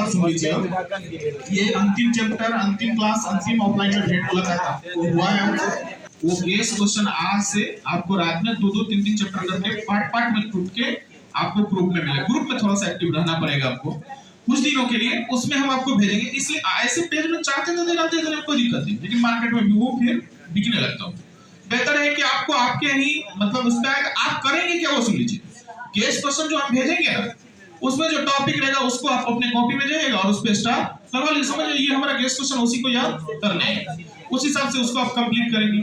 बात सुन लीजिए, ये अंतिम चैप्टर, अंतिम क्लास, अंतिम ऑफलाइन में भेंट मुलाकात आपको हुआ है हमसे। वो केस क्वेश्चन आज से आपको रात में 2-2, 3-3 चैप्टर करके पार्ट पार्ट में टूट के आपको ग्रुप में मिले। ग्रुप में थोड़ा सा एक्टिव रहना पड़ेगा आपको कुछ दिनों के लिए, उसमें हम आपको भेजेंगे। इसलिए ऐसे पेज में चाहते थे देना देने कोई दिक्कत नहीं, लेकिन मार्केट में भी वो फिर बिकने लगता हूँ। बेहतर है कि आपको आपके ही मतलब उसका आप करेंगे क्या वो सुन लीजिए। केस क्वेश्चन जो हम भेजेंगे ना, उसमें जो टॉपिक रहेगा उसको आप अपने कॉपी में जाइएगा और उस पे स्टार करवा लीजिए। समझ लीजिए ये हमारा केस क्वेश्चन उसी को याद करना है, उस हिसाब से उसको आप कंप्लीट करेंगे।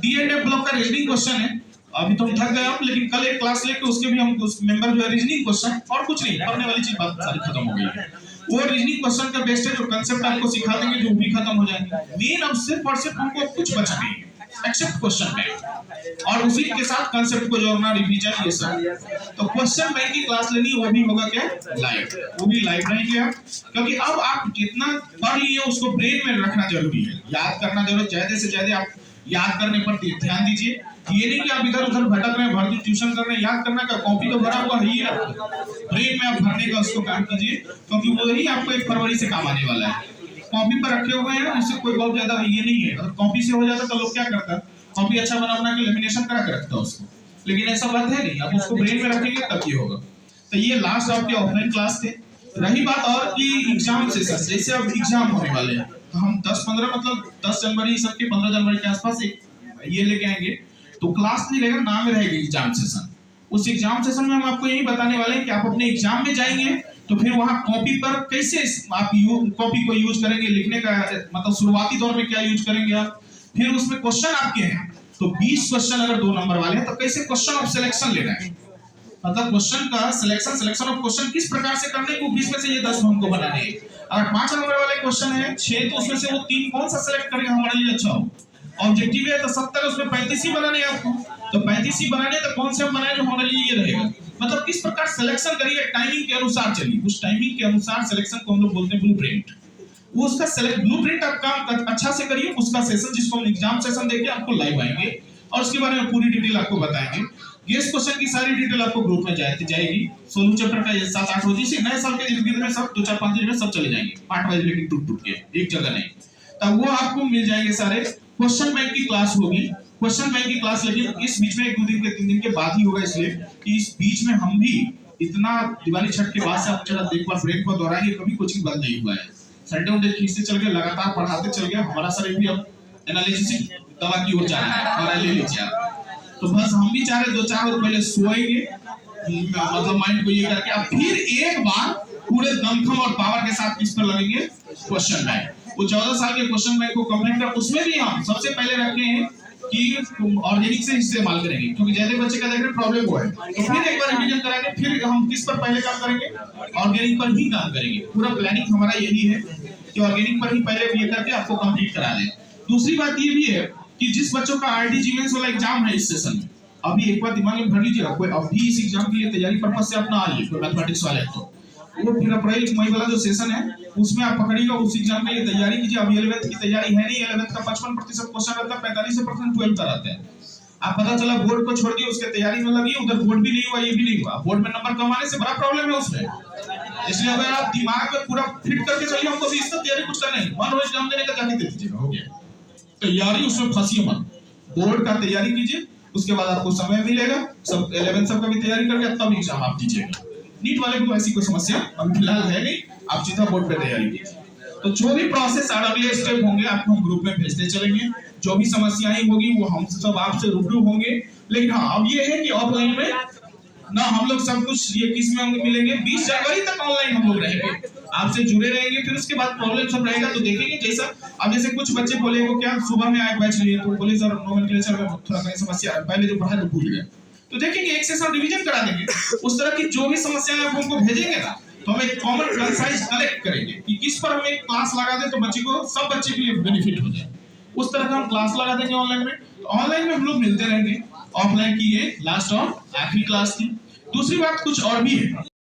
डी&एफ ब्लॉक का रीजनिंग क्वेश्चन है, अभी तो थक गए आप, लेकिन कल एक क्लास लेके उसके भी हम उस मेंबर जो है रीजनिंग क्वेश्चन और कुछ नहीं, पढ़ने वाली चीज बात सारी खत्म हो गई है। वो रीजनिंग क्वेश्चन का बेस्ट है, जो कंसेप्ट आपको सिखा देंगे जो भी खत्म हो जाएंगे। मेन अब सिर्फ और सिर्फ हमको कुछ बचा नहीं एक्सेप्ट क्वेश्चन बैंक, और उसी के साथ कंसेप्ट को जोड़ना, रिवीजन, ये सब। तो क्वेश्चन बैंक की क्लास लेनी, वो भी होगा क्या लाइव, वो भी लाइव रहेगा, क्योंकि अब आप जितना पढ़ लिए उसको ब्रेन में रखना जरूरी है, याद करना जरूरी। ज्यादा से ज्यादा आप याद करने पर ध्यान दीजिए। ये नहीं कि आप इधर उधर भटक रहे हैं, भर ट्यूशन कर रहे हैं, याद करना का कॉपी तो भरा हुआ है, ब्रेन में आप भरने का उसको काम कीजिए, क्योंकि वही आपको 1 फरवरी से काम आने वाला है। कॉपी पर रखे हुए हैं, उससे कोई बहुत ज्यादा ये नहीं है। अगर कॉपी से हो जाता तो लोग क्या करता, कॉपी अच्छा बना के लेमिनेशन करा के रखता उसको, लेकिन ऐसा बात है नहीं, आप उसको ब्रेन में रखेंगे तब ये होगा। तो ये लास्ट आपके ऑफलाइन क्लास थे। रही बात और कि एग्जाम सेशन, जैसे अब एग्जाम होने वाले हैं, तो हम 10-15 मतलब 10 जनवरी सबके 15 जनवरी के आसपास एक ये लेके आएंगे, तो क्लास नहीं रहेगा, नाम में रहेगी एग्जाम सेशन। उस एग्जाम सेशन में हम आपको यही बताने वाले हैं कि आप अपने एग्जाम में जाएंगे तो फिर वहां कॉपी पर कैसे आप कॉपी को यूज करेंगे लिखने का, मतलब शुरुआती दौर में क्या यूज करेंगे आप। फिर उसमें क्वेश्चन आपके हैं, तो 20 क्वेश्चन अगर 2 नंबर वाले हैं तो कैसे क्वेश्चन ऑफ सिलेक्शन लेना है, मतलब क्वेश्चन का सिलेक्शन ऑफ क्वेश्चन किस प्रकार से करने को, 20 में से ये 10 हमको बनाने हैं। अगर 5 नंबर वाले क्वेश्चन है 6, तो उसमें से वो 3 कौन सा सिलेक्ट करेंगे हमारे लिए अच्छा हो। ऑब्जेक्टिव है तो 70, उसमें 35 ही बनाने हैं आपको, तो 35 ही बनाने, तो कौन से बनाए जो हमारे लिए ये रहेगा। मतलब किस प्रकार सिलेक्शन करिए, टाइमिंग के अनुसार चलिए, उस टाइमिंग के अनुसार सिलेक्शन को हम लोग बोलते हैं ब्लूप्रिंट। वो उसका ब्लूप्रिंट आप काम अच्छा से करिए, उसका सेशन जिसको हम एग्जाम सेशन देके आपको लाइव आएंगे और उसके बारे में पूरी डिटेल आपको बताएंगे। गेस क्वेश्चन की सारी डिटेल आपको ग्रुप में जाएगी। 16 चैप्टर का 7-8 रोज से नए साल के इर्द-गिर्द में सब 2-4-5 दिन में सब चले जाएंगे, पार्ट वाइज, लेकिन टूट के एक जगह नहीं, तब वो आपको मिल जाएंगे सारे। क्वेश्चन बैंक की क्लास होगी, क्वेश्चन बैंक की क्लास, लेकिन इस बीच में 1-2 दिन के 3 दिन के बाद ही होगा, इसलिए कि इस बीच में हम भी इतना दिवाली छठ के बाद से आप चला एक बार ब्रेक पर दोहराएंगे, कभी कोचिंग बंद नहीं हुआ है। संडे उनडे खींचते चल गए, लगातार पढ़ाते चल गए, हमारा शरीर भी अब एनालिसिस दवा की ओर जा रहा है, और ले लीजिए आप। तो बस हम भी चाह रहे 2-4 दिन पहले सोएंगे, मतलब माइंड को ये करके अब फिर एक बार पूरे दमखम और पावर के साथ किस पर लगेंगे, क्वेश्चन बैंक। वो 14 साल के क्वेश्चन बैंक को कंप्लीट कर, उसमें भी हम सबसे पहले रखे हैं कि ऑर्गेनिक से इस्तेमाल करेंगे, क्योंकि ज्यादा बच्चे का देख रहे प्रॉब्लम वो है। तो फिर एक बार रिवीजन कराएंगे, फिर हम किस पर पहले काम करेंगे, ऑर्गेनिक पर ही काम करेंगे। पूरा प्लानिंग हमारा यही है कि ऑर्गेनिक पर ही पहले ये करके आपको कंप्लीट करा दें। दूसरी बात ये भी है कि जिस बच्चों का आरडी जीएस वाला एग्जाम है इस सेशन में, अभी एक बार दिमाग में भर लीजिए, कोई अभी इस एग्जाम के लिए तैयारी पर्पस से अपना आ रही है, कोई मैथमेटिक्स वाले, तो वो फिर अप्रैल मई वाला जो सेशन है उसमें आप पकड़िएगा, उस एग्जाम के लिए तैयारी कीजिए। अभी 11th की तैयारी है नहीं, 11th का 55% क्वेश्चन रहता है, 45% 12th का रहता है। आप पता चला बोर्ड को छोड़ दिए, उसके तैयारी में लगी, उधर बोर्ड भी नहीं हुआ, ये भी नहीं हुआ, बोर्ड में नंबर कम आने से बड़ा प्रॉब्लम है उसमें। इसलिए अगर आप दिमाग में पूरा फिट करके चलिए, हमको भी इसका तैयारी कुछ करना है, मन हो एग्जाम देने का जाके दे दीजिएगा, हो गया तैयारी, उसमें फंसिए मत। बोर्ड का तैयारी कीजिए, उसके बाद आपको समय मिलेगा, सब 11 सब का भी तैयारी करके तब एग्जाम आप दीजिएगा। नीट वाले को ऐसी कोई समस्या अभी फिलहाल है नहीं, आप सीधा बोर्ड पे तैयारी कीजिए। तो जो भी प्रोसेस और अगले स्टेप होंगे आपको हम ग्रुप में भेजते चलेंगे, जो भी समस्याएं होगी वो हम सब आपसे रूबरू होंगे। लेकिन हाँ, अब ये है कि ऑफलाइन में ना हम लोग सब कुछ ये किस में मिलेंगे, 20 जनवरी तक ऑनलाइन हम लोग रहेंगे, आपसे जुड़े रहेंगे। फिर उसके बाद प्रॉब्लम सब रहेगा तो देखेंगे जैसा। अब जैसे कुछ बच्चे बोले को क्या सुबह में आए बैच लिए, तो बोले सर नोमेनक्लेचर में थोड़ा कहीं समस्या है, पहले जो पढ़ा तो भूल गए, तो देखेंगे एक सेशन रिवीजन करा देंगे। उस तरह की जो भी समस्याएं आप हमको भेजेंगे ना, तो हम एक कॉमन कंसाइज कलेक्ट करेंगे कि किस पर हम एक क्लास लगा दें तो बच्चे को, सब बच्चे के लिए बेनिफिट हो जाए। उस तरह का हम क्लास लगा देंगे ऑनलाइन में। ऑनलाइन में हम लोग मिलते रहेंगे, ऑफलाइन की ये लास्ट और आखिरी क्लास थी। दूसरी बात कुछ और भी है।